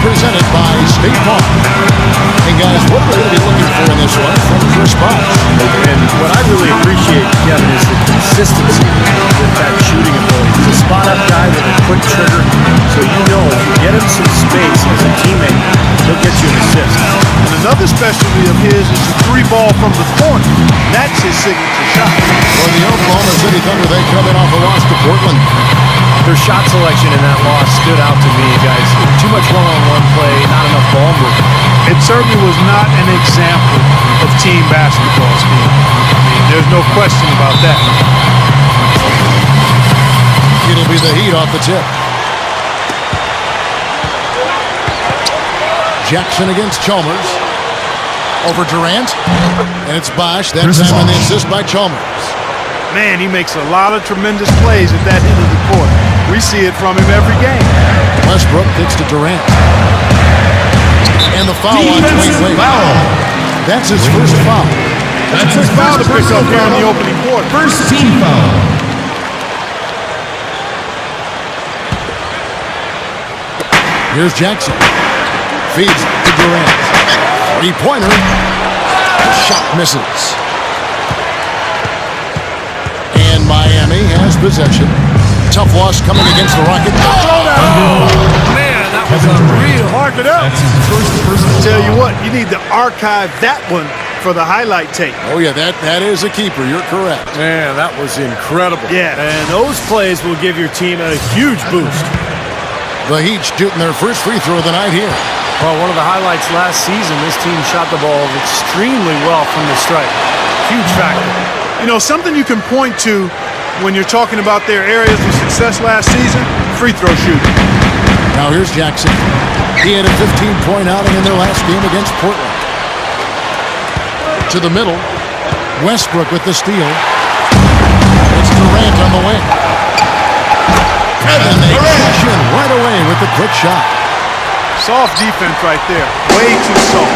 presented by State Farm. Hey guys, what are we going to be looking for in this one from Chris Bosh? And what I really appreciate, Kevin, is the consistency with that shooting ability. He's a spot-up guy with a quick trigger, so you know if you get him some space as a teammate, he'll get you an assist. And another specialty of his is the three ball from the corner. That's his signature shot. For the Oklahoma City Thunder, they come in off a loss to Portland. Their shot selection in that loss stood out to me, guys. Too much one-on-one play, not enough ball movement. It certainly was not an example of team basketball, Steve. I mean, there's no question about that. It'll be the Heat off the tip. Jackson against Chalmers. Over Durant. And it's Bosh. That time on the assist by Chalmers. Man, he makes a lot of tremendous plays at that end of the court. We see it from him every game. Westbrook gets to Durant. And the foul on Dwayne Wade. That's his first foul. That's a big foul to pick up here in the opening quarter. First team foul. Here's Jackson. Feeds to Durant. Three-pointer. The shot misses. And Miami has possession. Tough loss coming against the Rockets. Man, that was a real mark it up. Tell you what, you need to archive that one for the highlight tape. Oh, yeah, that is a keeper. You're correct. Man, that was incredible. Yeah. And those plays will give your team a huge boost. The Heat shooting their first free throw of the night here. Well, one of the highlights last season, this team shot the ball extremely well from the stripe. Huge factor. You know, something you can point to when you're talking about their areas of success last season, free throw shooting. Now here's Jackson. He had a 15-point outing in their last game against Portland. To the middle. Westbrook with the steal. It's Durant on the wing. And they cash in right away with the quick shot. Soft defense right there. Way too soft.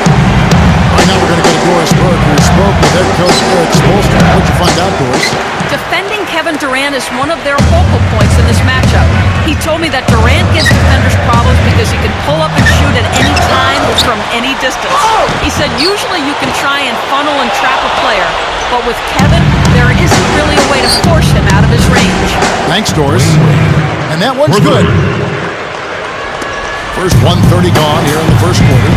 Right now we're going to go to Doris Burke, who spoke with head coach Eric Spoelstra. What'd you find out, Doris? Defending Kevin Durant is one of their focal points in this matchup. He told me that Durant gives defenders problems because he can pull up and shoot at any time from any distance. He said usually you can try and funnel and trap a player, but with Kevin, there isn't really a way to force him out of his range. Thanks, Doris. And that one's good. First 1:30 gone here in the first quarter.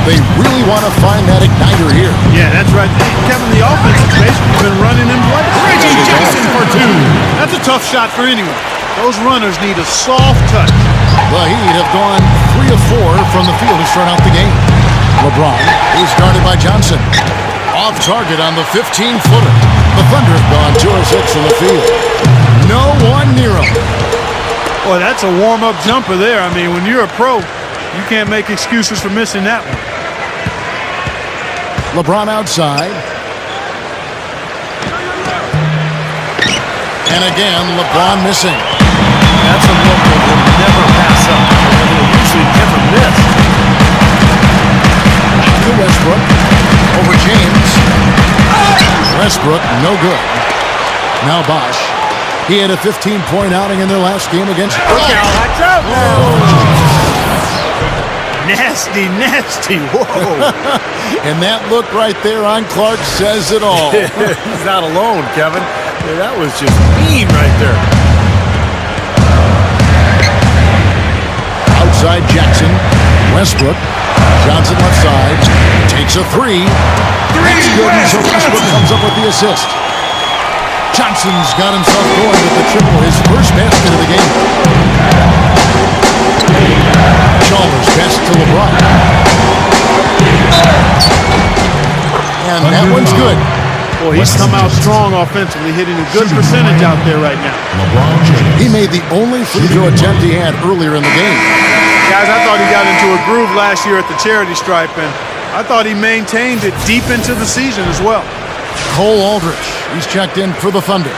They really want to find that igniter here. Yeah, that's right. Kevin, the offense has basically been running in place. Reggie Jackson for two. That's a tough shot for anyone. Those runners need a soft touch. The Heat have gone 3 of 4 from the field to start out the game. LeBron is guarded by Johnson. Off target on the 15-footer. The Thunder have gone 2 of 6 from the field. No one near him. Boy, that's a warm-up jumper there. I mean, when you're a pro, you can't make excuses for missing that one. LeBron outside. And again, LeBron missing. That's a look that will never pass up. He'll usually never miss. To Westbrook. Over James. Westbrook, no good. Now Bosh. He had a 15-point outing in their last game against Nasty, nasty. Whoa. And that look right there on Clark says it all. He's not alone, Kevin. Yeah, that was just mean right there. Outside Jackson. Westbrook. Johnson left side. Takes a three. That's good, and so Westbrook comes up with the assist. Johnson's got himself going with the triple, his first basket of the game. Chalmers pass to LeBron. And that one's good. Boy, he's come out strong offensively, hitting a good percentage out there right now. He made the only free throw attempt he had earlier in the game. Guys, I thought he got into a groove last year at the charity stripe, and I thought he maintained it deep into the season as well. Cole Aldrich, he's checked in for the Thunder.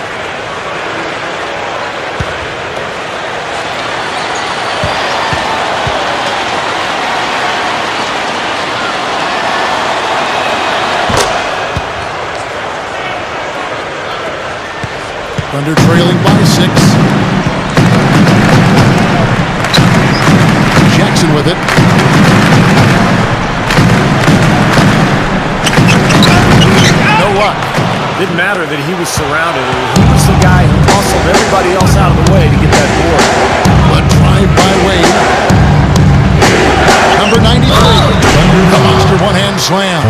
Thunder trailing by 6. Jackson with it. No luck. Didn't matter that he was surrounded. He was the guy who hustled everybody else out of the way to get that board. A drive by Wade. Number 93. The monster one-hand slam.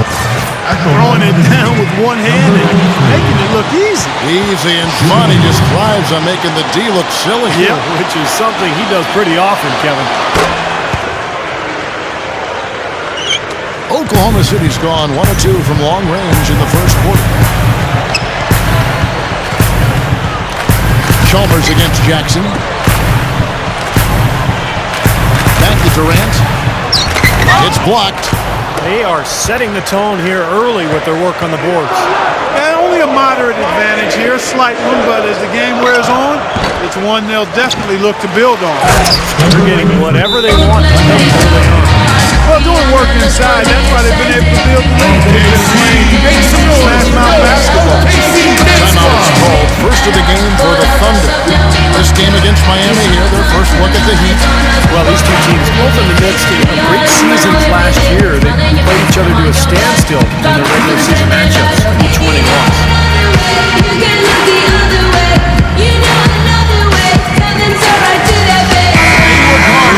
Throwing it down with one hand and making it look easy. Easy, and Monty just thrives on making the D look silly. Yeah, which is something he does pretty often, Kevin. Oklahoma City's gone 1 of 2 from long range in the first quarter. Chalmers against Jackson. Back to Durant. It's blocked. They are setting the tone here early with their work on the boards. And only a moderate advantage here, a slight one, but as the game wears on, it's one they'll definitely look to build on. They're getting whatever they want early on. Well, doing work inside, that's why they've been able to build the lead. They've been playing smash mouth basketball. Timeout is called. First of the game for the Thunder. This game against Miami here, their first look at the Heat. Well, these two teams, both in the midst of great seasons last year, they played each other to a standstill in their regular season matchups, each winning once.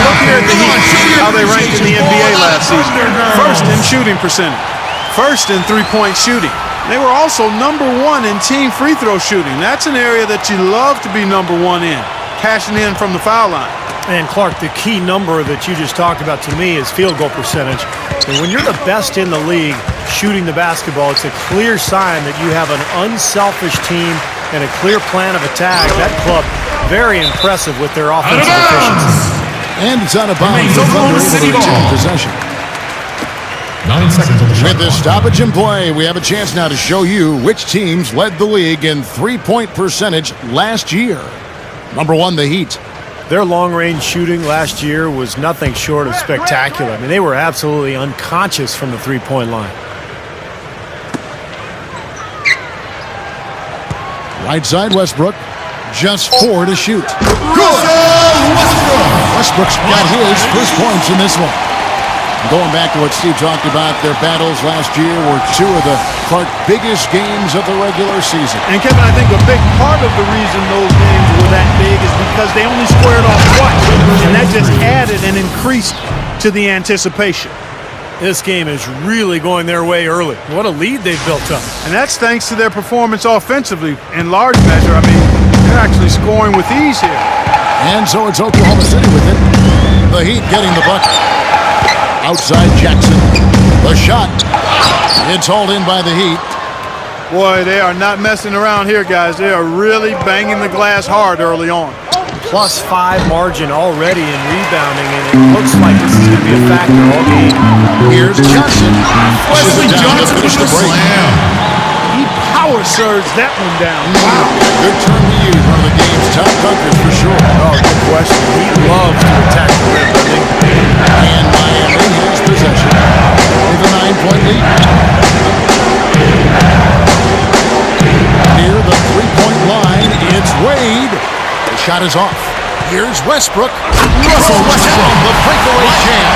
Look here at the Heat, how they ranked in the NBA last season. First in shooting percentage. First in three-point shooting. They were also number 1 in team free throw shooting. That's an area that you love to be number 1 in, cashing in from the foul line. And Clark, the key number that you just talked about to me is field goal percentage. And when you're the best in the league shooting the basketball, it's a clear sign that you have an unselfish team and a clear plan of attack. That club, very impressive with their offensive efficiency. And it's out of bounds. The Thunder able to retain possession. 9 seconds on the shot With this clock. stoppage in play, we have a chance now to show you which teams led the league in three-point percentage last year. Number 1, the Heat. Their long-range shooting last year was nothing short of spectacular. I mean, they were absolutely unconscious from the three-point line. Right side, Westbrook. Just 4 to shoot. Westbrook's got his first points in this one. Going back to what Steve talked about, their battles last year were 2 of the Clark biggest games of the regular season. And Kevin, I think a big part of the reason those games were that big is because they only squared off twice. And that just added and increased to the anticipation. This game is really going their way early. What a lead they've built up. And that's thanks to their performance offensively in large measure. I mean, they're actually scoring with ease here. And so it's Oklahoma City with it. The Heat getting the bucket. Outside Jackson. The shot. It's hauled in by the Heat. Boy, they are not messing around here, guys. They are really banging the glass hard early on. +5 margin already in rebounding, and it looks like this is going to be a factor all game. Here's Johnson. Wesley Down to Johnson finish with the the break. slam. He power surged that one down. Wow. Good term to use. One of the game's top dunkers for sure. Oh, good question. He loves to attack the rim, doesn't he? And Miami has possession. With a 9-point lead. Near the three-point line, it's Wade. The shot is off. Here's Westbrook. Russell Westbrook, the breakaway jam.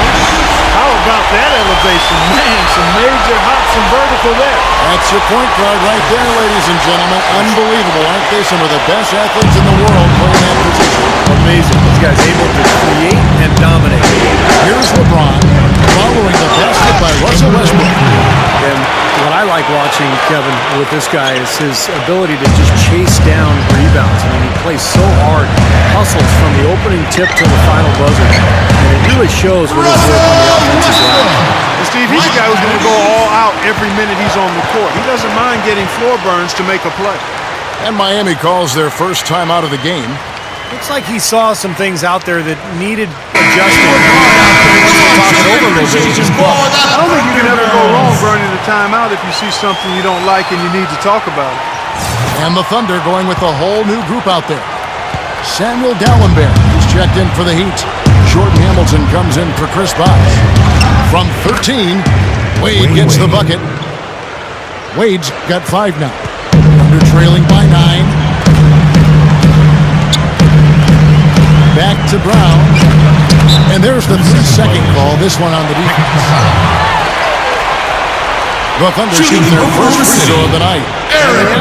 How about that elevation? Man, some major hops and vertical there. That's your point guard right there, ladies and gentlemen. Unbelievable, aren't they? Some of the best athletes in the world playing that position. Amazing. This guy's able to create and dominate. Here's LeBron following the basket by Russell Westbrook. And what I like watching, Kevin, with this guy is his ability to just chase down rebounds. I mean, he plays so hard, hustles from the opening tip to the final buzzer. And it really shows what he's doing on the offensive side. And Steve, he's a guy who's going to go all out every minute he's on the court. He doesn't mind getting floor burns to make a play. And Miami calls their first time out of the game. Looks like he saw some things out there that needed adjusting. Talk it over a little bit. He just bluffed. I don't think you can ever go wrong burning a timeout if you see something you don't like and you need to talk about it. And the Thunder going with a whole new group out there. Samuel Gallenberg is checked in for the Heat. Jordan Hamilton comes in for Chris Bosh. From 13, Wade gets the bucket. Wade's got 5 now. Thunder trailing by 9. Back to Brown. And there's the 3-second call, this one on the defense. The Thunder shooting their first free throw of the night.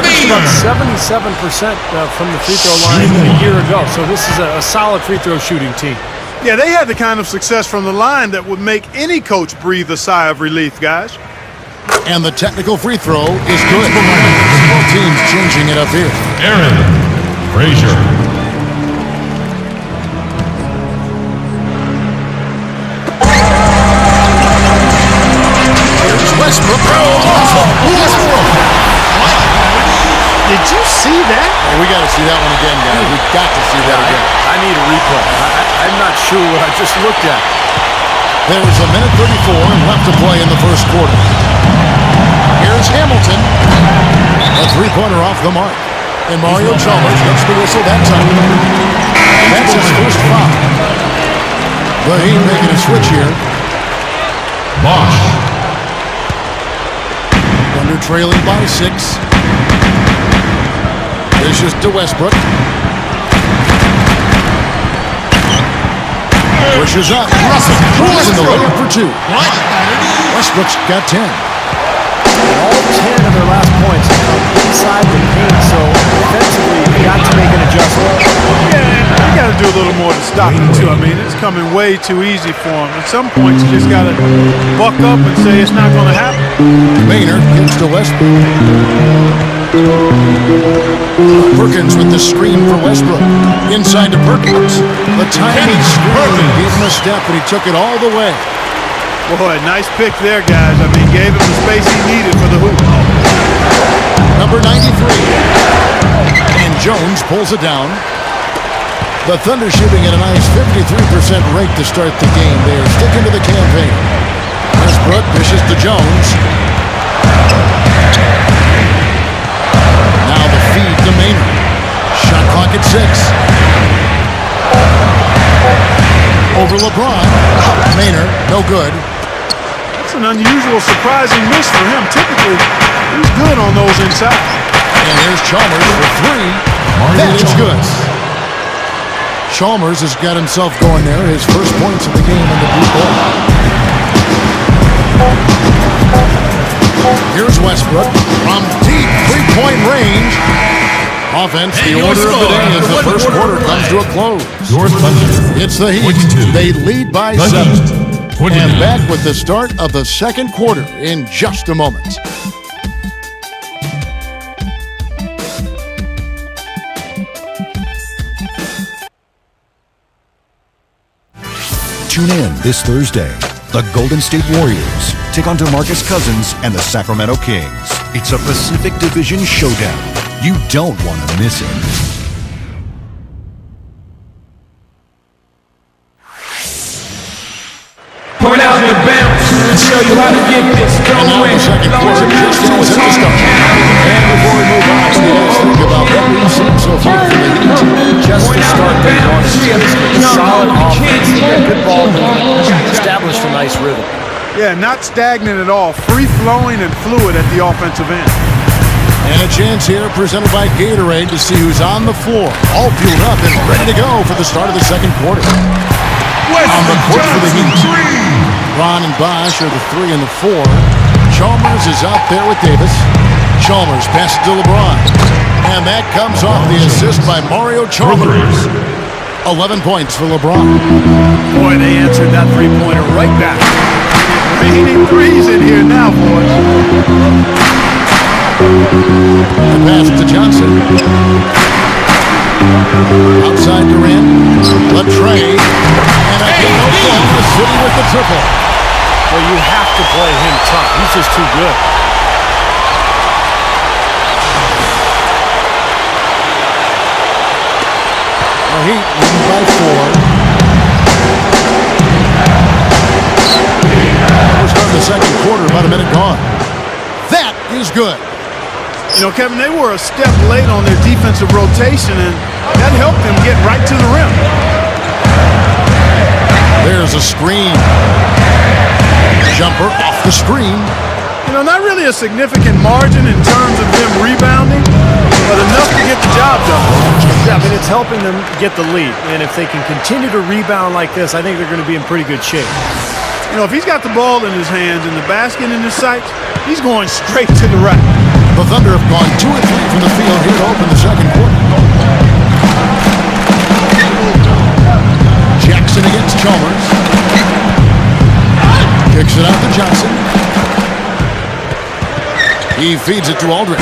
It's about 77% from the free throw line a year ago. So this is a solid free throw shooting team. Yeah, they had the kind of success from the line that would make any coach breathe a sigh of relief, guys. And the technical free throw is good. Both teams changing it up here. Aaron Frazier. Westbrook. Did you see that? Oh, we got to see that one again, guys. We got to see that again. I need a replay. I'm not sure what I just looked at. There's a minute 34 left to play in the first quarter. Here's Hamilton. A three-pointer off the mark. And Mario Chalmers gets the whistle that time. That's his first foul. The Heat making a switch here. Bosch. Thunder trailing by 6. Dishes to Westbrook. Pushes up. Russell in the layup for 2. Westbrook's got 10. All 10 of their last points have come inside the paint, so defensively you got to make an adjustment. Yeah, you got to do a little more to stop them, too. I mean, it's coming way too easy for them. At some points, you just got to buck up and say it's not going to happen. Maynard gives to Westbrook. Perkins with the screen for Westbrook. Inside to Perkins. The tiny screen gave him a step, and he took it all the way. Boy, nice pick there, guys. I mean, gave him the space he needed for the hoop. Number 93. And Jones pulls it down. The Thunder shooting at a nice 53% rate to start the game. They are sticking to the campaign. Westbrook dishes to Jones. Now the feed to Maynard. Shot clock at 6. Over LeBron. Maynard, no good. That's an unusual, surprising miss for him. Typically, he's good on those inside. And here's Chalmers for 3. That is good. Chalmers has got himself going there. His first points of the game in the blue ball. Here's Westbrook from deep three-point range. Offense, the order of the day as the first quarter comes to a close. Your Thunder. It's the Heat. 22. They lead by The 7. Heat. 29. And back with the start of the second quarter in just a moment. Tune in this Thursday. The Golden State Warriors take on DeMarcus Cousins and the Sacramento Kings. It's a Pacific Division showdown. You don't want to miss it. Point out your bounce and show you how to get this And now the second quarter just as it is done. And before we move on, let's think about what we've seen so far from the Heat. Just to start day one, solid offense, good ball movement, established a nice rhythm. Yeah, not stagnant at all. Free-flowing and fluid at the offensive end. And a chance here presented by Gatorade to see who's on the floor. All fueled up and ready to go for the start of the second quarter. On the court for the Heat. Ron and Bosch are the 3 and the 4. Chalmers is out there with Davis. Chalmers passes to LeBron. And that comes off the assist by Mario Chalmers. 11 points for LeBron. Boy, they answered that three-pointer right back. Raining threes in here now, boys. The pass to Johnson. Outside Durant. Latrey. And again, no good. The City with the triple. Well, you have to play him tough. He's just too good. The Heat leading by 4. We're starting the second quarter, about a minute gone. That is good. You know, Kevin, they were a step late on their defensive rotation, and that helped them get right to the rim. There's a screen. Jumper off the screen. You know, not really a significant margin in terms of them rebounding, but enough to get the job done. Yeah, I mean, it's helping them get the lead. And if they can continue to rebound like this, I think they're going to be in pretty good shape. You know, if he's got the ball in his hands and the basket in his sights, he's going straight to the rack. The Thunder have gone 2 of 3 from the field here to open the second quarter. Jackson against Chalmers. Kicks it out to Johnson. He feeds it to Aldridge.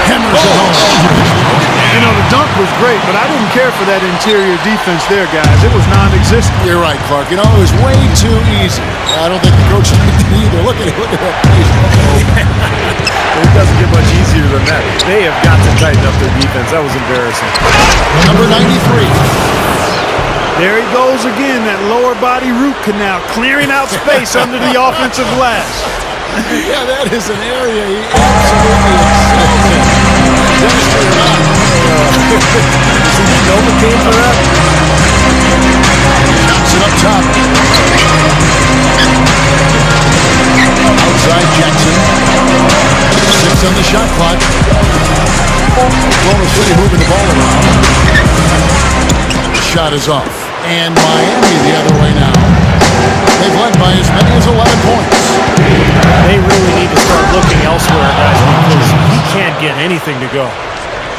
Hammers it home. You know, the dunk was great, but I didn't care for that interior defense there, guys. It was non-existent. You're right, Clark. You know, it was way too easy. I don't think the coach liked it either. Look at that face. It doesn't get much easier than that. They have got to tighten up their defense. That was embarrassing. Number 93. There he goes again, that lower body root canal, clearing out space under the offensive glass. Yeah, that is an area he absolutely excels in. Dexter not. Novocaine for that? Johnson up top. Outside Jackson. 6 on the shot clock. Oklahoma City moving the ball around. Shot is off. And Miami the other way now. They've led by as many as 11 points. They really need to start looking elsewhere, guys, because he can't get anything to go.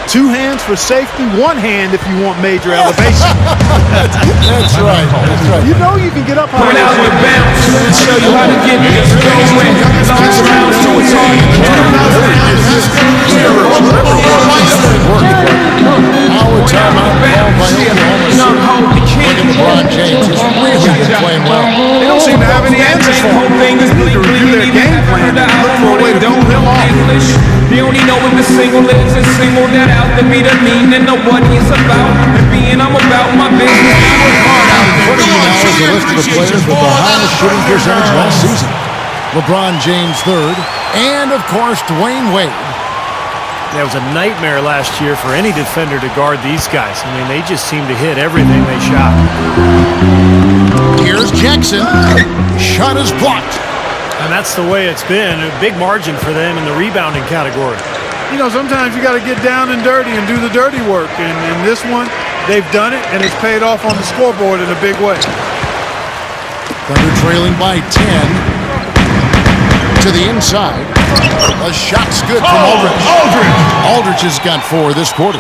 2 hands for safety, 1 hand if you want major elevation. That's right. That's right. You know you can get up high. Point out with bounce and show you how to get this going. Bounce around so it's all you can. Our timeout called by Oklahoma City. Look at LeBron James. He's really been playing well. They don't seem to have any answers for him. They need to review their game plan and look for a way to pull him off. They only know what the single is and single that out to be the meaning of what he's about. And being I'm about my business. What do you now is the list of the players with the highest shooting percentage last season? LeBron James third, and of course Dwayne Wade. That was a nightmare last year for any defender to guard these guys. I mean, they just seem to hit everything they shot. Here's Jackson. Shot is blocked. And that's the way it's been. A big margin for them in the rebounding category. You know, sometimes you got to get down and dirty and do the dirty work. And in this one, they've done it, and it's paid off on the scoreboard in a big way. Thunder trailing by 10. To the inside. A shot's good from Aldridge. Aldridge has got 4 this quarter.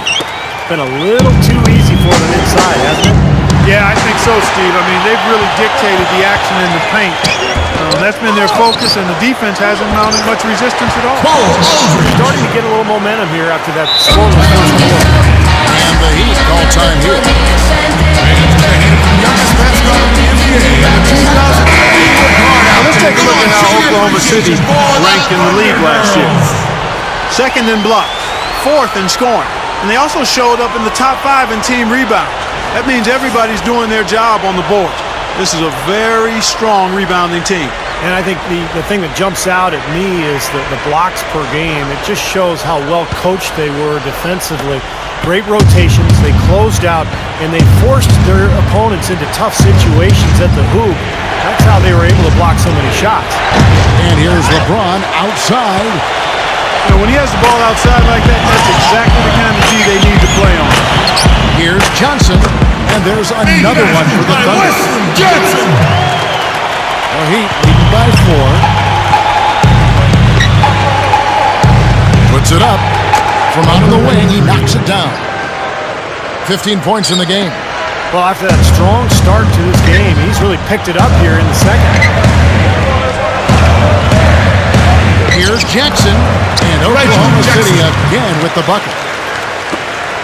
Been a little too easy for them inside, hasn't it? Yeah, I think so, Steve. I mean, they've really dictated the action in the paint. That's been their focus, and the defense hasn't mounted much resistance at all. Starting to get a little momentum here after that scoreless first quarter. And the Heat call time here. Now, let's take a look at how Oklahoma City ranked in the league last year. 2nd in blocks, 4th in scoring, and they also showed up in the top 5 in team rebound. That means everybody's doing their job on the board. This is a very strong rebounding team. And I think the thing that jumps out at me is the blocks per game. It just shows how well coached they were defensively. Great rotations. They closed out, and they forced their opponents into tough situations at the hoop. That's how they were able to block so many shots. And here's LeBron outside. You know, when he has the ball outside like that, that's exactly the kind of D they need to play on. Here's Johnson. And there's another one for the Thunder. Johnson. The Heat leading by 4. Puts it up. From out of the wing, he knocks it down. 15 points in the game. Well, after that strong start to this game, he's really picked it up here in the second. Here's Jackson. And Oklahoma City again with the bucket.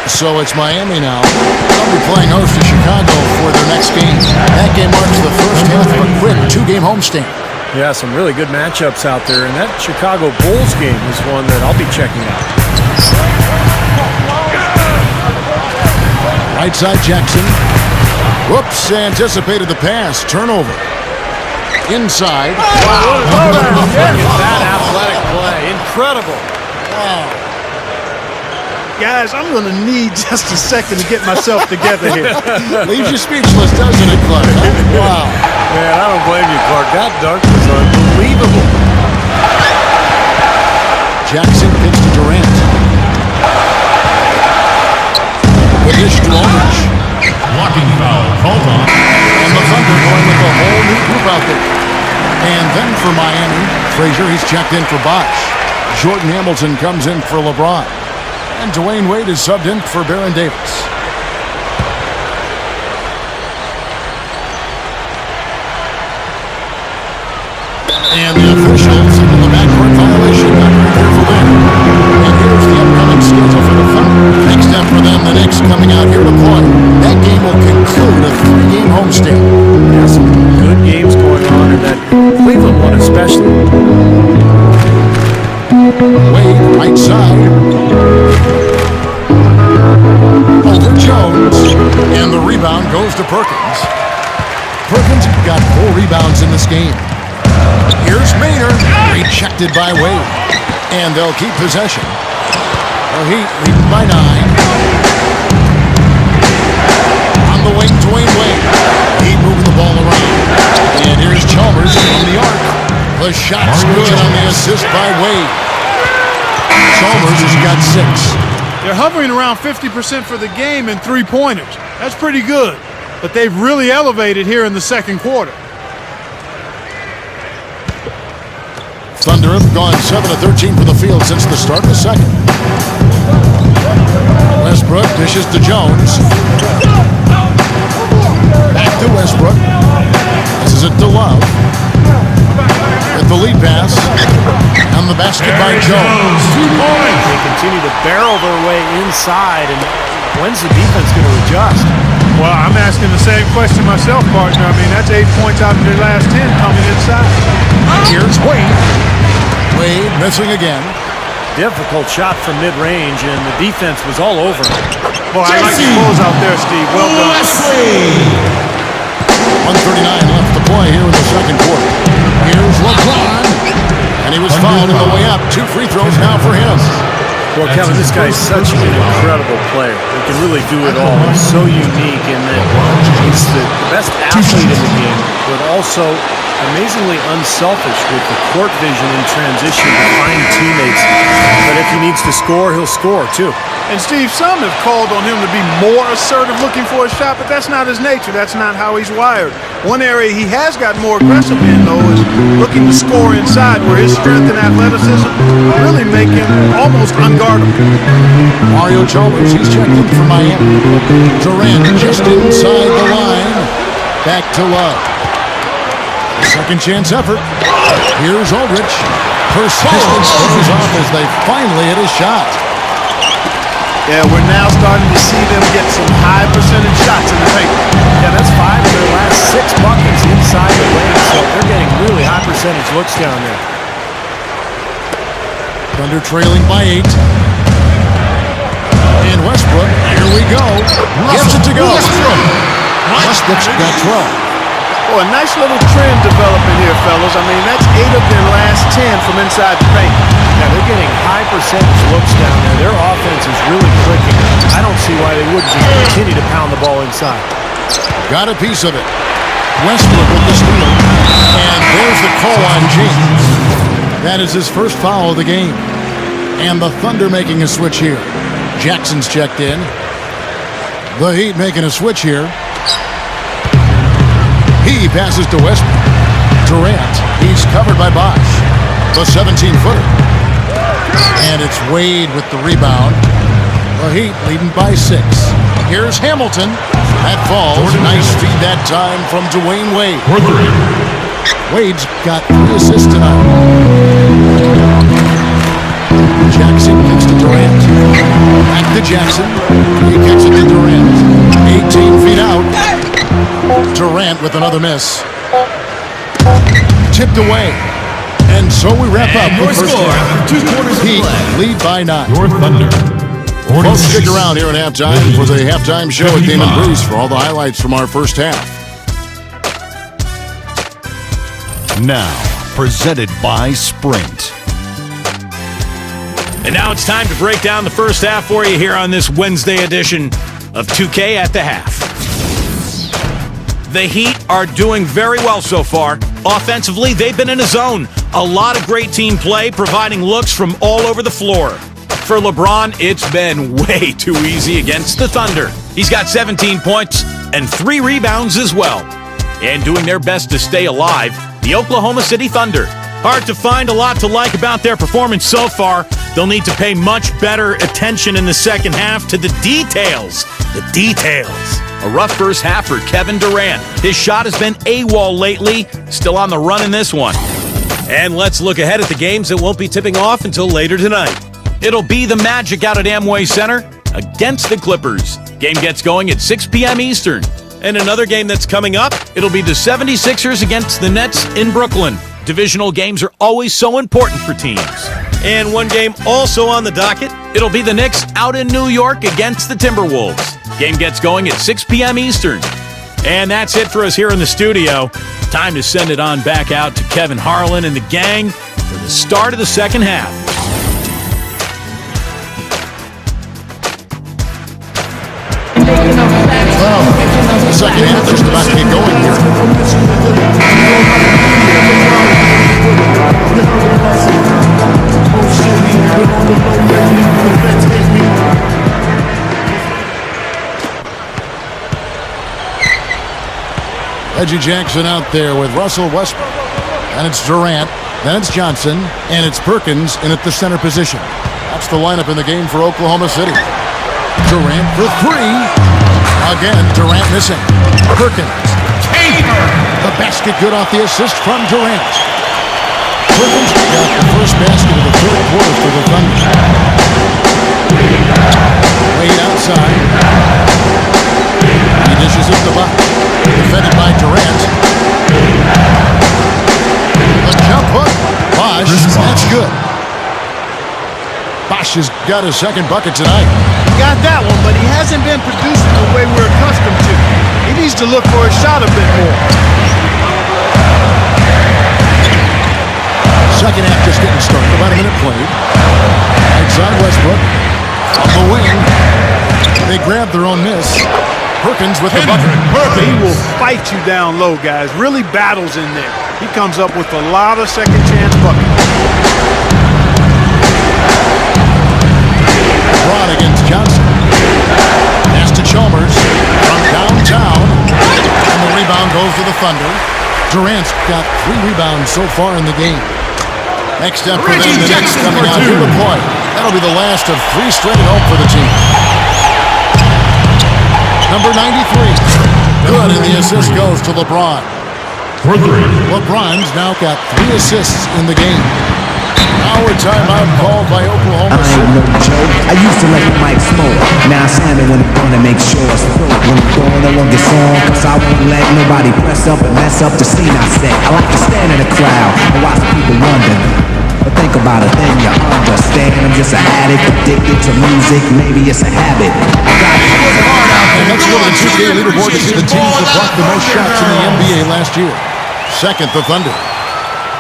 So it's Miami now. They'll be playing host to Chicago for their next game. That game marks the first half of a quick 2-game homestand. Yeah, some really good matchups out there, and that Chicago Bulls game is one that I'll be checking out. Right side Jackson. Whoops, anticipated the pass. Turnover. Inside. Wow. Look at that athletic play. Incredible. Wow. Guys, I'm going to need just a second to get myself together here. Leaves you speechless, doesn't it, Clark? Wow. Man, I don't blame you, Clark. That dunk was unbelievable. Jackson kicks to Durant. With the Aldridge. Blocking foul called on. And the Thunder going with a whole new group out there. And then for Miami, Frazier, he's checked in for Bosh. Jordan Hamilton comes in for LeBron. And Dwayne Wade is subbed in for Baron Davis. And the officials in the backcourt violation. Not very careful there. And here's the upcoming schedule for the Thunder. Next up for them, the Knicks coming out here to play. That game will conclude a 3-game homestand. Yeah, some good games going on in that Cleveland one especially. Wade, right side. Over Jones. And the rebound goes to Perkins. Perkins got 4 rebounds in this game. Here's Maynard, rejected by Wade. And they'll keep possession. The Heat leading by 9. On the wing, Dwayne Wade. Heat moving the ball around. And here's Chalmers from the arc. The shot's good on the assist by Wade. Chalmers has got 6. They're hovering around 50% for the game in three-pointers. That's pretty good. But they've really elevated here in the second quarter. Thunder have gone 7 of 13 from the field since the start of the second. Westbrook dishes to Jones. Back to Westbrook. This is it to Love. With the lead pass. And the basket by Jones. 2 points. They continue to barrel their way inside, and when's the defense going to adjust? Well, I'm asking the same question myself, partner. I mean, that's 8 points out of their last 10 coming inside. Here's Wade. Wade missing again. Difficult shot from mid-range, and the defense was all over him. Boy, I like the close out there, Steve. Well done. 1:39 left to play here in the second quarter. Here's LeBron. And he was fouled on the way up. 2 free throws now for him. Well, Kevin, this guy is such an incredible player. He can really do it all. He's so unique in that he's the best athlete in the game, but also amazingly unselfish with the court vision in transition to find teammates. But if he needs to score, he'll score too. And Steve, some have called on him to be more assertive looking for a shot, but that's not his nature. That's not how he's wired. One area he has got more aggressive in, though, is looking to score inside, where his strength and athleticism really make him almost unguardable. Mario Chalmers, he's checked in for Miami. Durant just inside the line. Back to Love. Second chance effort. Here's Aldridge. Persistence pays off as they finally hit a shot. Yeah, we're now starting to see them get some high percentage shots in the paint. Yeah, that's 5 of their last 6 buckets inside the lane, so they're getting really high percentage looks down there. Thunder trailing by 8. And Westbrook, here we go. Gives it to go. Westbrook's got 12. Oh, a nice little trend developing here, fellas. I mean, that's 8 of their last 10 from inside the paint. Yeah, they're getting high percentage looks down there. Their offense is really clicking. I don't see why they wouldn't just continue to pound the ball inside. Got a piece of it. Westbrook with the steal. And there's the call on James. That is his first foul of the game. And the Thunder making a switch here. Jackson's checked in. The Heat making a switch here. He passes to Westbrook. Durant, he's covered by Bosh. The 17-footer. And it's Wade with the rebound. The Heat leading by 6. Here's Hamilton. That falls. Nice feed that time from Dwayne Wade. Wade's got 3 assists tonight. Jackson kicks to Durant. Back to Jackson. He kicks it to Durant. 18 feet out. Durant with another miss. Tipped away. And so we wrap up the first half. Heat lead by 9. Your Thunder. Folks, stick around here at halftime for the halftime show with Damon Bruce for all the highlights from our first half. Now, presented by Sprint. And now it's time to break down the first half for you here on this Wednesday edition of 2K at the Half. The Heat are doing very well so far. Offensively, they've been in a zone. A lot of great team play, providing looks from all over the floor. For LeBron, it's been way too easy against the Thunder. He's got 17 points and 3 rebounds as well. And doing their best to stay alive, the Oklahoma City Thunder. Hard to find a lot to like about their performance so far. They'll need to pay much better attention in the second half to the details. The details. A rough first half for Kevin Durant. His shot has been AWOL lately. Still on the run in this one. And let's look ahead at the games that won't be tipping off until later tonight. It'll be the Magic out at Amway Center against the Clippers. Game gets going at 6 p.m. Eastern. And another game that's coming up, it'll be the 76ers against the Nets in Brooklyn. Divisional games are always so important for teams. And one game also on the docket, it'll be the Knicks out in New York against the Timberwolves. Game gets going at 6 p.m. Eastern. And that's it for us here in the studio. Time to send it on back out to Kevin Harlan and the gang for the start of the second half. Well, the second half is about to get going here. Reggie Jackson out there with Russell Westbrook. And it's Durant. Then it's Johnson. And it's Perkins in at the center position. That's the lineup in the game for Oklahoma City. Durant for 3. Again, Durant missing. Perkins. The basket good off the assist from Durant. Perkins got the first basket of the third quarter for the Thunder. Wade outside. He dishes it to Bosh. Defended by Durant. The jump hook. Bosh. That's good. Bosh has got his second bucket tonight. Got that one, but he hasn't been producing the way we're accustomed to. He needs to look for a shot a bit more. Second half just getting started. About a minute played. Outside Westbrook. On the wing. They grab their own miss. Perkins with the bucket. He will fight you down low, guys. Really battles in there. He comes up with a lot of second chance buckets. LeBron against Johnson. Pass to Chalmers from downtown. And the rebound goes to the Thunder. Durant's got 3 rebounds so far in the game. Next up for them, the Knicks coming out here to play. That'll be the last of 3 straight home for the team. Number 93. Good, and the assist goes to LeBron. For 3. LeBron's now got 3 assists in the game. Now a timeout called by Oklahoma I City. ain't no joke. I used to let the mic smoke. Now I slam it when it's gonna make sure it's through. When it's going, I won't get on, cause I won't let nobody press up and mess up the scene I set. I like to stand in the crowd and watch people wonder. But think about it, then you understand. I'm just an addict, addicted to music. Maybe it's a habit. And let's go to the 2K leaderboard to see the teams that blocked the most shots in the NBA last year. Second, the Thunder.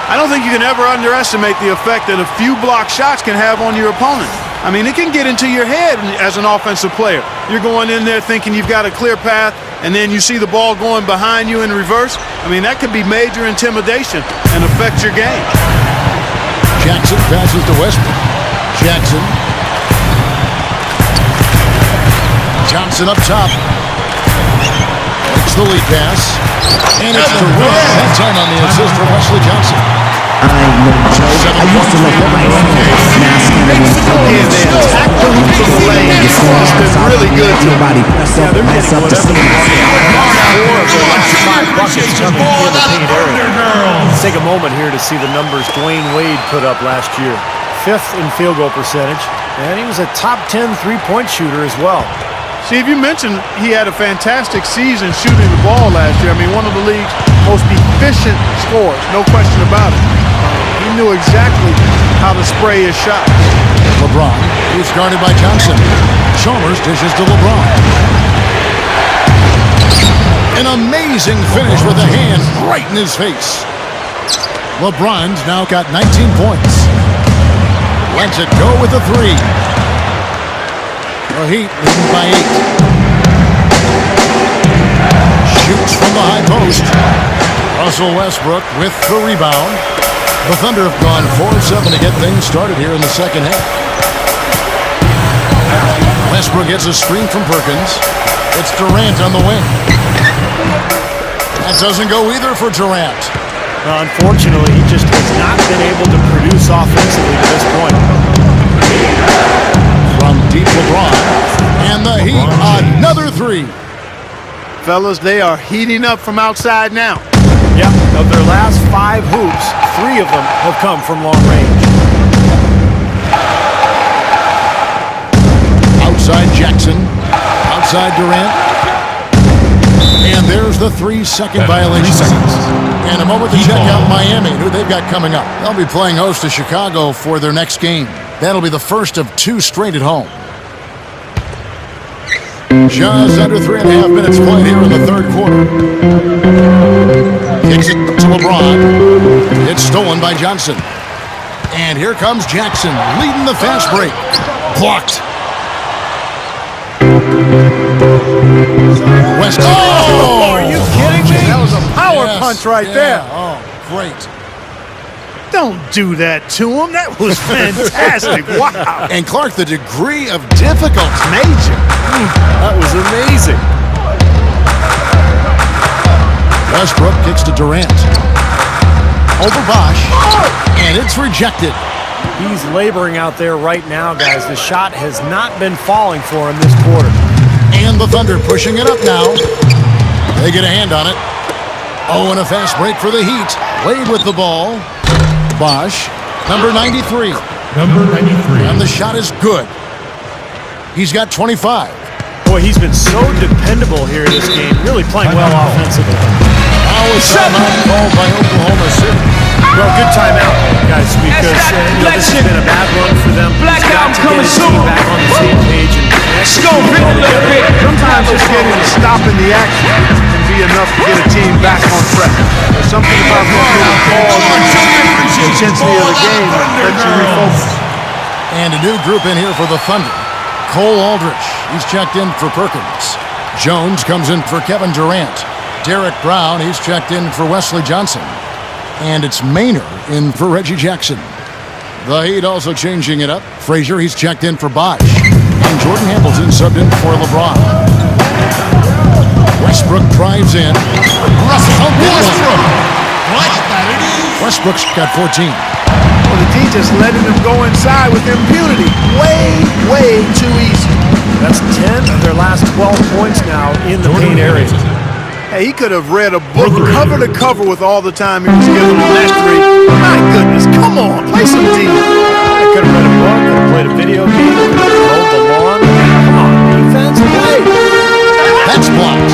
I don't think you can ever underestimate the effect that a few block shots can have on your opponent. I mean, it can get into your head as an offensive player. You're going in there thinking you've got a clear path, and then you see the ball going behind you in reverse. I mean, that could be major intimidation and affect your game. Jackson passes to Westbrook. Jackson. Johnson up top. Makes the lead pass. And it's Durant. That time on the assist from Wesley Johnson. I ain't no joke. I used to let the mic smoke. Now I slam it when it's going to make sure it's through. When it's going, I won't get on, cause I won't let nobody press up and mess up the scene I Let's take a moment here to see the numbers Dwayne Wade put up last year. 5th in field goal percentage, and he was a top 10 three-point shooter as well. Steve, you mentioned he had a fantastic season shooting the ball last year. I mean, one of the league's most efficient scorers, no question about it. He knew exactly how to spray his shot. LeBron, he's guarded by Johnson. Chalmers dishes to LeBron. An amazing finish with a hand right in his face. LeBron's now got 19 points. Lets it go with a 3. The Heat leading by 8. Shoots from the high post. Russell Westbrook with the rebound. The Thunder have gone 4-7 to get things started here in the second half. Westbrook gets a screen from Perkins. It's Durant on the wing. That doesn't go either for Durant. Unfortunately, he just has not been able to produce offensively to this point. From deep LeBron. And the Heat, another three. Fellas, they are heating up from outside now. Yep, of their last 5 hoops, 3 of them have come from long range. Outside Jackson. Outside Durant. And there's the 3-second violation. 3 seconds. And a moment to check out Miami, who they've got coming up. They'll be playing host to Chicago for their next game. That'll be the first of 2 straight at home. Just under 3.5 minutes played here in the third quarter. Kicks it to LeBron. It's stolen by Johnson. And here comes Jackson, leading the fast break. Blocked. West. Oh, are you kidding me? That was a power punch right there. Oh, great. Don't do that to him. That was fantastic. Wow. And Clark, the degree of difficulty. Major. That was amazing. Westbrook kicks to Durant. Over Bosch. And it's rejected. He's laboring out there right now, guys. The shot has not been falling for him this quarter. And the Thunder pushing it up now. They get a hand on it. Oh, and a fast break for the Heat. Wade with the ball. Bosch, number 93. Number 93. And the shot is good. He's got 25. Boy, he's been so dependable here in this game. Really playing well offensively. Now a timeout called by Oklahoma City. Well, good timeout, guys, because this has been a bad run for them. Blackout coming soon. Back on the same page and Go a little bit. Sometimes just getting to stop in the action can be enough to get a team back on track. There's something about getting calls and the intensity of the game that lets you refocus. And a new group in here for the Thunder. Cole Aldrich, he's checked in for Perkins. Jones comes in for Kevin Durant. Derek Brown, he's checked in for Wesley Johnson. And it's Maynard in for Reggie Jackson. The Heat also changing it up. Frazier, he's checked in for Bosch. And Jordan Hamilton subbed in for LeBron. Westbrook drives in. Westbrook's got 14. Well, the D just letting them go inside with impunity. Way too easy. that's 10 of their last 12 points now in the paint area. Hey, he could have read a book cover to cover with all the time he was given on that three. My goodness, come on, play some D. I could have read a book, could have played a video game, could have mowed the lawn. Come on, defense, play. That's blocked,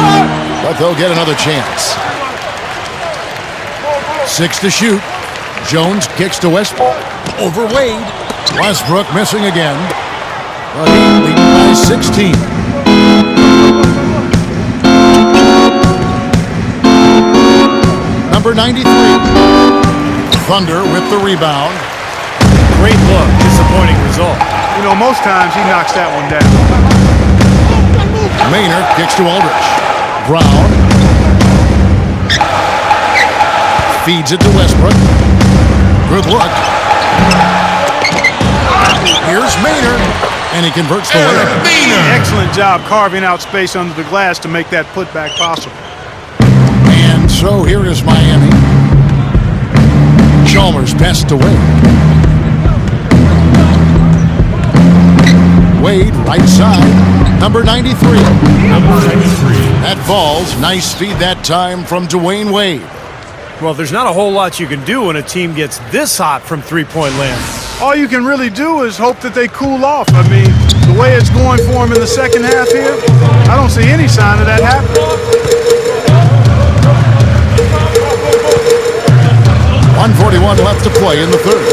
but they'll get another chance. 6 to shoot. Jones kicks to Westbrook. Over Wade. Westbrook missing again. The Heat leading by 16. Number 93. Thunder with the rebound. Great look, disappointing result. You know, most times he knocks that one down. Maynard kicks to Aldrich. Brown. Feeds it to Westbrook. Good look. Here's Maynard. And he converts the layup. Excellent job carving out space under the glass to make that putback possible. And so here is Miami. Chalmers passed away. Wade, right side. Number 93. Number 93. That falls. Nice feed that time from Dwayne Wade. Well, there's not a whole lot you can do when a team gets this hot from three-point land. All you can really do is hope that they cool off. I mean, the way it's going for them in the second half here, I don't see any sign of that happening. 1:41 left to play in the third.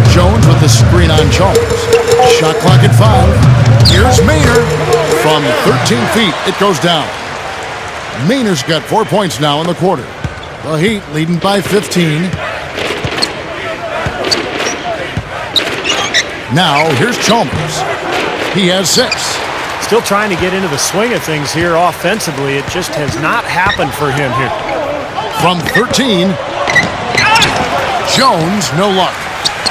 Jones with the screen on Chalmers. Shot clock at 5. Here's Maynard. From 13 feet, it goes down. Maynard's got 4 points now in the quarter. The Heat leading by 15. Now, here's Chalmers. He has 6. Still trying to get into the swing of things here offensively. It just has not happened for him here. From 13, Jones, no luck.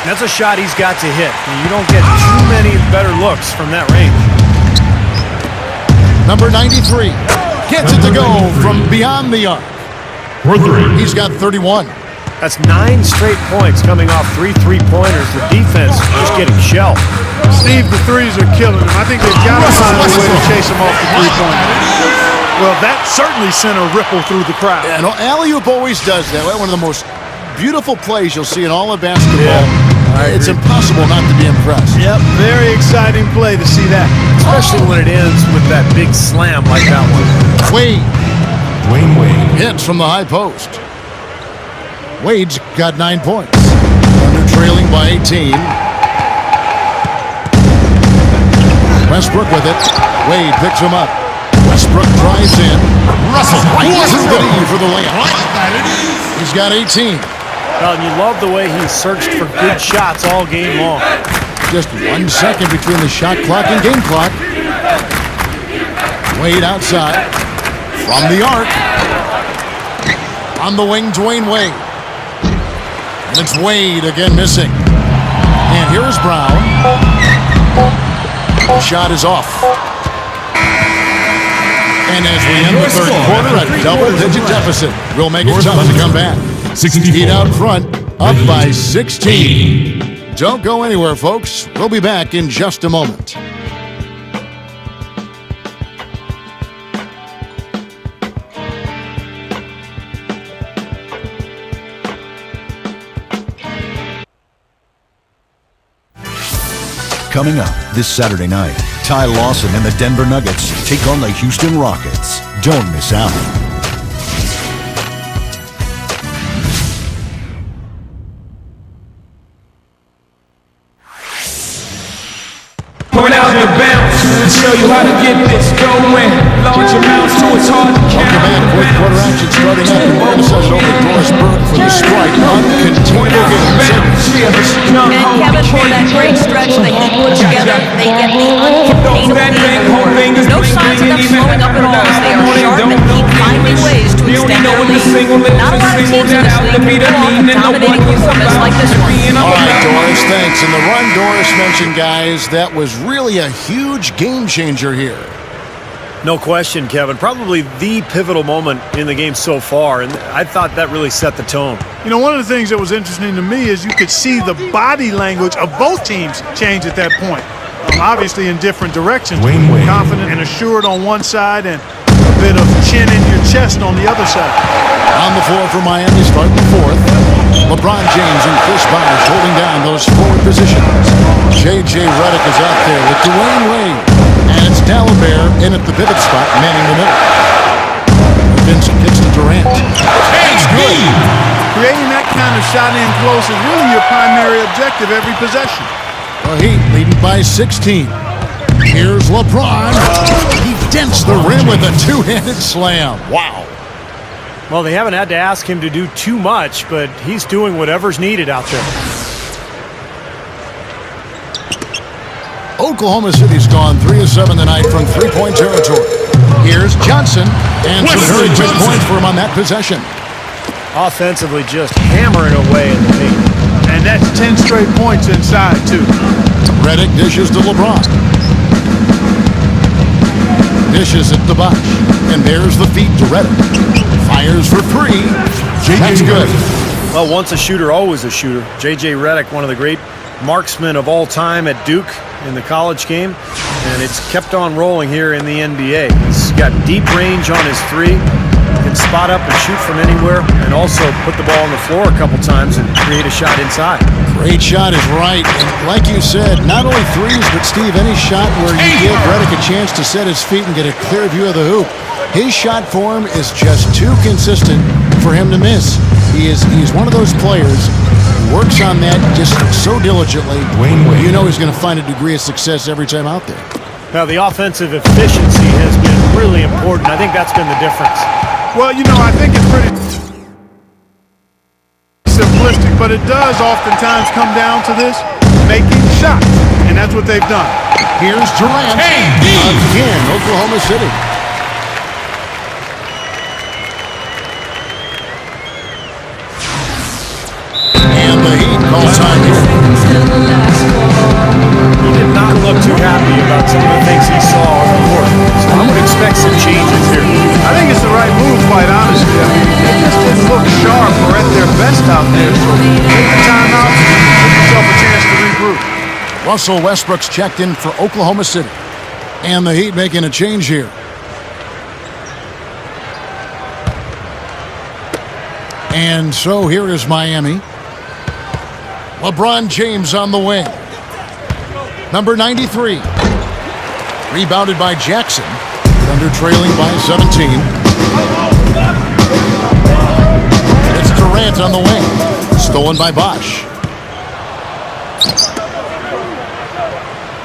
That's a shot he's got to hit. You don't get too many better looks from that range. Number 93 gets it to go from beyond the arc. For 3. He's got 31. That's 9 straight points coming off 3 three-pointers. The defense is getting shelled. Steve, the threes are killing him. I think they've got to find a way to chase him off the three-pointer. Well, that certainly sent a ripple through the crowd. Yeah, no, alley-oop always does that. One of the most beautiful plays you'll see in all of basketball. Yeah, it's impossible not to be impressed. Yep, very exciting play to see that. Especially when it ends with that big slam like that one. Wade Dwayne Wade. hits from the high post. Wade's got 9 points. Thunder trailing by 18. Westbrook with it. Wade picks him up. Westbrook drives in. Russell right through the knee for the layup. He's got 18. Well, and you love the way he searched for good shots all game long. Just 1 second between the shot clock and game clock. Wade outside. From the arc. On the wing, Dwayne Wade. And it's Wade again missing. And here's Brown. The shot is off. And as we end the third quarter, a double-digit deficit will make it tough to come back. Heat out front, up by 16. Don't go anywhere, folks. We'll be back in just a moment. Coming up this Saturday night, Ty Lawson and the Denver Nuggets take on the Houston Rockets. Don't miss out. Point out the bounce and show you how to get this going. Large amounts to it's hard to count. Welcome back. Fourth quarter action starting up. And we're going to send it over to Doris Burke for the Sprite Uncontainable Game segment. And Kevin, for that great stretch the Heat put together, they get the uncontainable game. No signs of them slowing up at all as they are sharp and keep finding ways to extend their lead. Not a lot of teams in this league can pull off a dominating performance like this one. All right, Doris, thanks. And the run Doris mentioned, guys, that was really a huge game changer here. No question, Kevin. Probably the pivotal moment in the game so far, and I thought that really set the tone. You know, one of the things that was interesting to me is you could see the body language of both teams change at that point. Obviously in different directions. Wayne Wade. Confident and assured on one side and a bit of chin in your chest on the other side. On the floor for Miami starting the fourth. LeBron James and Chris Bosh holding down those forward positions. J.J. Redick is out there with Dwayne Wade. And it's Dalibert in at the pivot spot, manning the middle. Vincent kicks to Durant. That's good. Creating that kind of shot in close is really your primary objective every possession. The Heat leading by 16. Here's LeBron. He dents the rim with a two-handed slam. Wow. Well, they haven't had to ask him to do too much, but he's doing whatever's needed out there. Oklahoma City's gone 3 of 7 tonight from three-point territory. Here's Johnson, and some very quick points for him on that possession. Offensively, just hammering away at the paint. And that's 10 straight points inside, too. Redick dishes to LeBron. Dishes it to Bosh. And there's the feed to Redick. Fires for three. That's good. Well, once a shooter, always a shooter. J.J. Redick, one of the great marksmen of all time at Duke in the college game. And it's kept on rolling here in the NBA. He's got deep range on his three. Can spot up and shoot from anywhere, and also put the ball on the floor a couple times and create a shot inside. Great shot is right. And like you said, not only threes, but Steve, any shot where you give Redick a chance to set his feet and get a clear view of the hoop. His shot form is just too consistent for him to miss. He's one of those players who works on that just so diligently. You know he's going to find a degree of success every time out there. Now, the offensive efficiency has been really important. I think that's been the difference. Well, you know, I think it's pretty simplistic, but it does oftentimes come down to this, making shots, and that's what they've done. Here's Durant again, Oklahoma City. And the Heat call time here. Russell Westbrook's checked in for Oklahoma City. And the Heat making a change here. And so here is Miami. LeBron James on the wing. Number 93. Rebounded by Jackson. Thunder trailing by 17. It's Durant on the wing. Stolen by Bosh.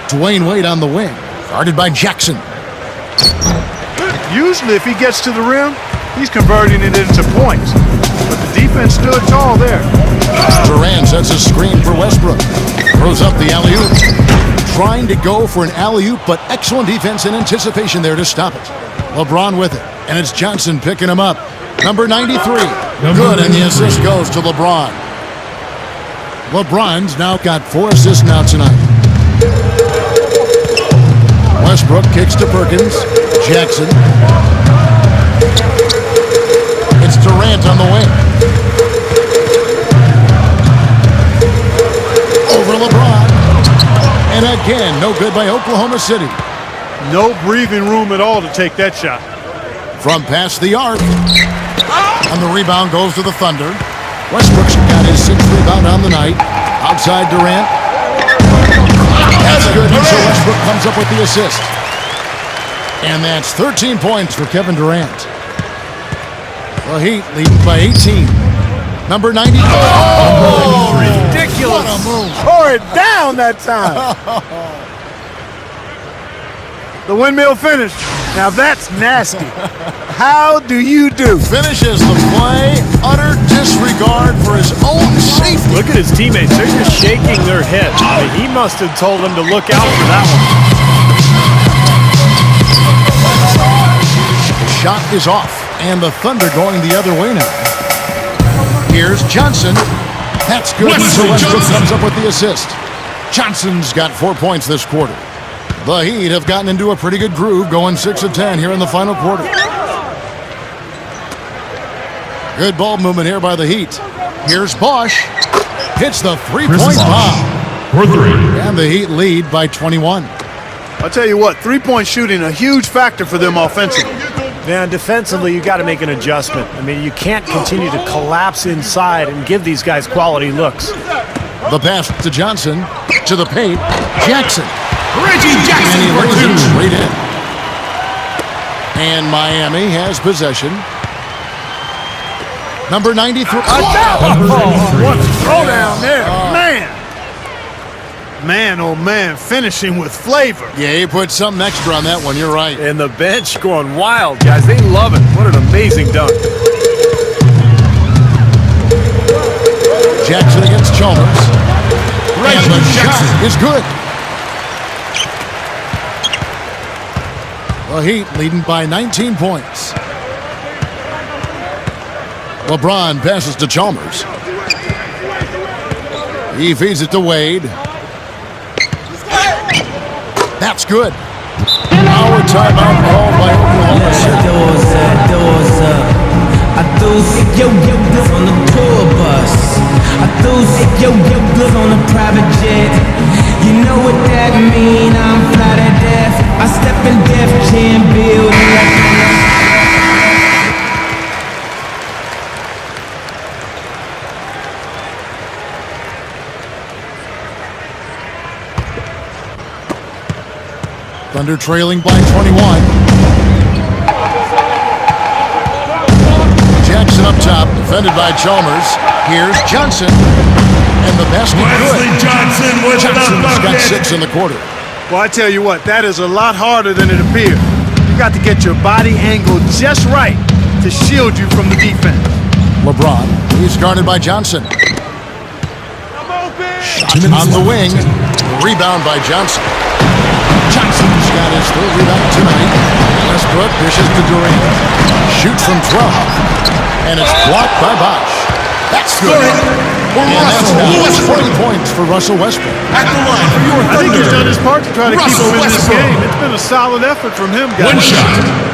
Dwayne Wade on the wing. Guarded by Jackson. Usually if he gets to the rim, he's converting it into points. But the defense stood tall there. Durant sets a screen for Westbrook. Throws up the alley-oop. Trying to go for an alley-oop, but excellent defense and anticipation there to stop it. LeBron with it, and it's Johnson picking him up. Number 93. Good, and the assist goes to LeBron. LeBron's now got 4 assists now tonight. Westbrook kicks to Perkins. Jackson. It's Durant on the wing. Over LeBron. And again, no good by Oklahoma City. No breathing room at all to take that shot. From past the arc. And the rebound goes to the Thunder. Westbrook's got his 6th rebound on the night. Outside Durant. That's good. So Westbrook comes up with the assist. And that's 13 points for Kevin Durant. The Heat leading by 18. Number 90. Oh, ridiculous. What a move. Tore it down that time. The windmill finish. Now that's nasty. How do you do? Finishes the play. Utter disregard for his own safety. Look at his teammates. They're just shaking their heads. I mean, he must have told them to look out for that one. The shot is off. And the Thunder going the other way now. Here's Johnson. That's good. So Westbrook comes up with the assist. Johnson's got 4 points this quarter. The Heat have gotten into a pretty good groove, going 6 of 10 here in the final quarter. Good ball movement here by the Heat. Here's Bosh. Hits the three-point bomb. For 3. And the Heat lead by 21. I'll tell you what, three-point shooting a huge factor for them offensively. Man, defensively, you got to make an adjustment. I mean, you can't continue to collapse inside and give these guys quality looks. The pass to Johnson. To the paint. Jackson. Reggie Jackson And he for lays it 2. straight in. And Miami has possession. Number 93. What a throwdown there. Man, oh man, finishing with flavor. Yeah, he put something extra on that one. You're right. And the bench going wild, guys. They love it. What an amazing dunk. Jackson against Chalmers. And the shot is good. The Heat leading by 19 points. LeBron passes to Chalmers. He feeds it to Wade. That's good. Our timeout called by Oklahoma City. Doors up. I threw yo on the tour bus. I threw yo on a private jet. You know what that mean? I'm fly to death. I step in Def Jam building. Thunder trailing by 21. Jackson up top, defended by Chalmers. Here's Johnson. And the basket Wesley good. Johnson with the Johnson's got bucket. 6 in the quarter. Well, I tell you what, that is a lot harder than it appears. You got to get your body angled just right to shield you from the defense. LeBron, he's guarded by Johnson. Shot on the wing. Rebound by Johnson. Johnson's got his 3rd rebound tonight. Westbrook dishes to Durant. Shoots from 12. And it's blocked by Bosh. That's good. And that's now 20 points for Russell Westbrook. At the line for your I think he's done Thunder. his part to try to keep Russell him in this Westbrook. game. It's been a solid effort from him, guys. One shot.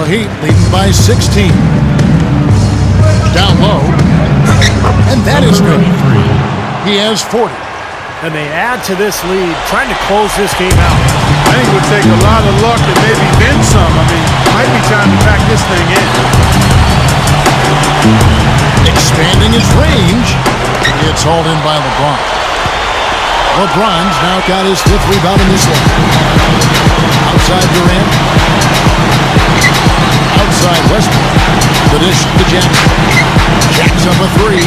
Heat leading by 16. Down low. And that is good. He has 40. And they add to this lead, trying to close this game out. I think it would take a lot of luck and maybe then some. I mean, might be time to pack this thing in. Expanding his range. It's hauled in by LeBron. LeBron's now got his 5th rebound in this one. Outside Durant. Outside Westbrook. The dish to Jackson. Jacks up a 3.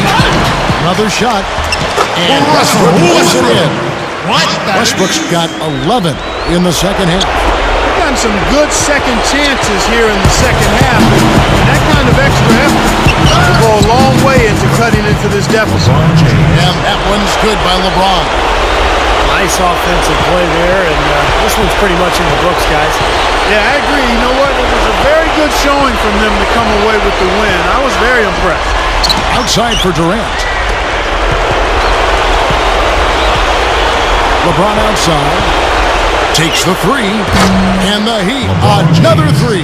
Another shot. And Westbrook puts it in. Westbrook's got 11 in the second half. We've gotten some good second chances here in the second half. And that kind of extra effort will go a long way into cutting into this deficit. And that one's good by LeBron. Nice offensive play there, and this one's pretty much in the books, guys. Yeah, I agree. You know what? It was a very good showing from them to come away with the win. I was very impressed. Outside for Durant. LeBron outside. Takes the 3. And the Heat, another 3.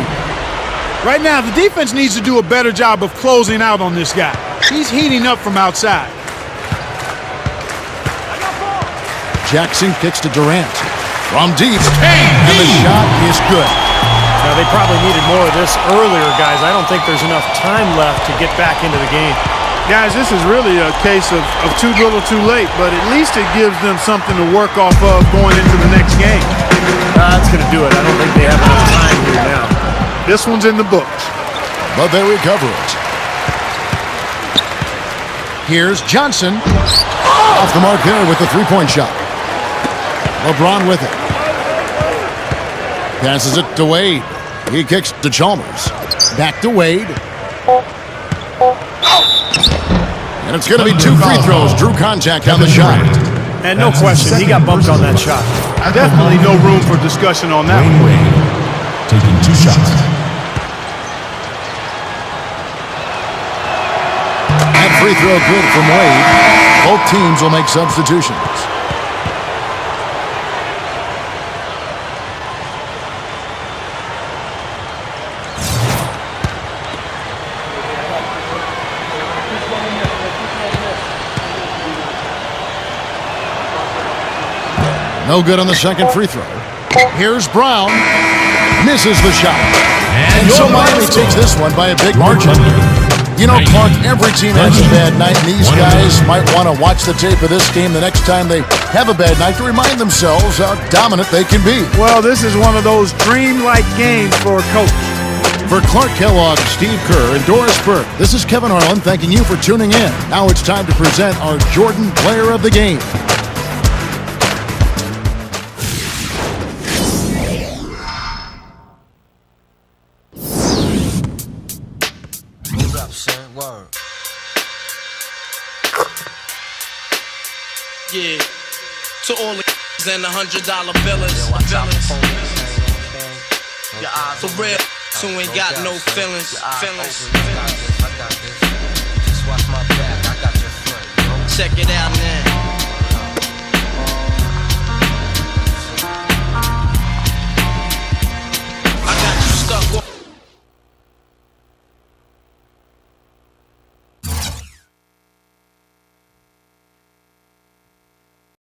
Right now, the defense needs to do a better job of closing out on this guy. He's heating up from outside. Jackson kicks to Durant. From deep. And the shot is good. Now, they probably needed more of this earlier, guys. I don't think there's enough time left to get back into the game. Guys, this is really a case of too little too late, but at least it gives them something to work off of going into the next game. That's going to do it. I don't think they have enough time here now. This one's in the books. But they recover it. Here's Johnson. Off the mark there with the 3-point shot. LeBron with it. Passes it to Wade. He kicks to Chalmers. Back to Wade. And it's going to be 2 free throws. Drew contact on the shot. And no question, he got bumped on that shot. Definitely no room for discussion on that one. Wade taking 2 shots. That free throw good from Wade. Both teams will make substitutions. No good on the second free throw. Here's Brown. Misses the shot. And so Miami takes this one by a big margin. You know, Clark, every team has a bad night, and these guys might want to watch the tape of this game the next time they have a bad night to remind themselves how dominant they can be. Well, this is one of those dream-like games for a coach. For Clark Kellogg, Steve Kerr, and Doris Burke, this is Kevin Harlan thanking you for tuning in. Now it's time to present our Jordan Player of the Game. Yeah, to all the and the $100 billers. For real, who ain't got no feelings. Check it out now.